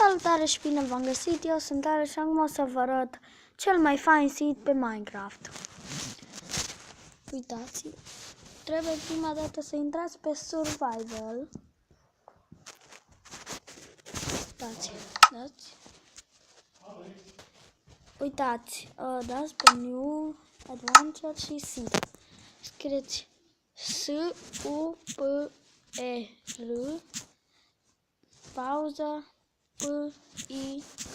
Salutare și bine v-am găsit, eu sunt Ale și acum o să vă arăt cel mai fain seed pe Minecraft. Uitați, trebuie prima dată să intrați pe Survival. Uitați, dați pe New Adventure și Seed. Scrieți S-U-P-E-R pauză P-I-G.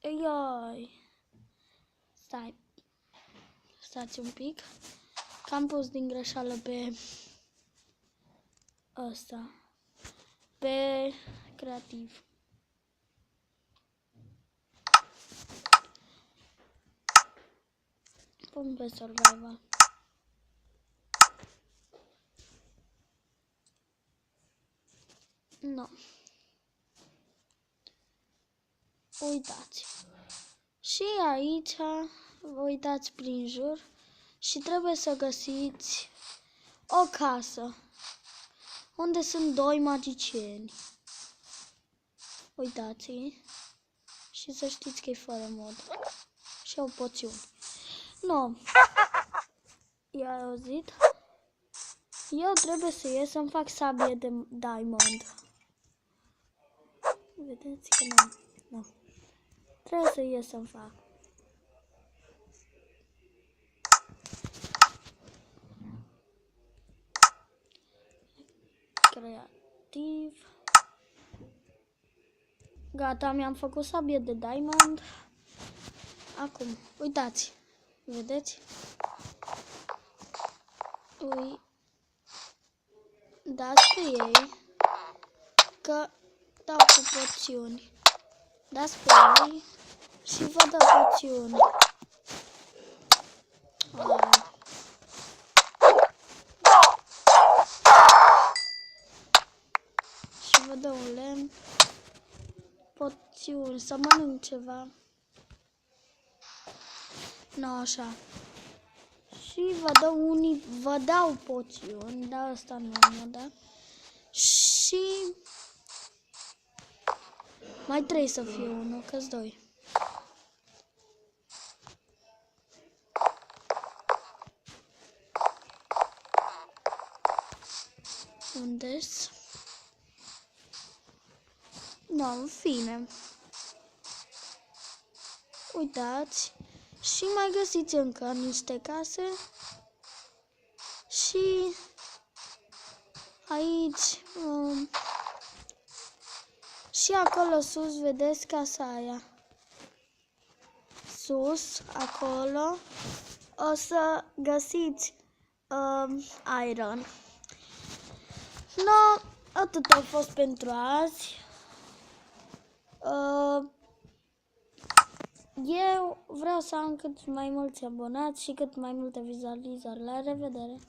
Ioi. Stați un pic. Că am pus din greșeală pe ăsta. Pe creativ. Pun pe survival. No. Uitați. Și aici vă uitați prin jur și trebuie să găsiți o casă unde sunt doi magicieni. Uitați și să știți că e fără mod. Și au poțiuni. No. I-ai auzit? Eu trebuie să ies să-mi fac sabie de diamond. Vedeți că nu. Trebuie să ies să-mi fac. Creativ. Gata, mi-am făcut sabie de diamond. Acum, uitați. Vedeți? Dați pe ei. Că dau cu poțiuni. Dați pe ei și vă dă poțiuni. Și vă dă un lemn. Poțiuni, să mănânc ceva. Nu, așa. Și vă dau poțiuni, dar asta nu mă da. Și mai trebuie să fie unul, că-s doi. Unde-s? No, în fine. Uitați. Și mai găsiți încă niște case. Și aici și acolo sus vedeți casa aia. Sus, acolo, o să găsiți iron. No, atât a fost pentru azi. Eu vreau să am cât mai mulți abonați și cât mai multe vizualizări. La revedere!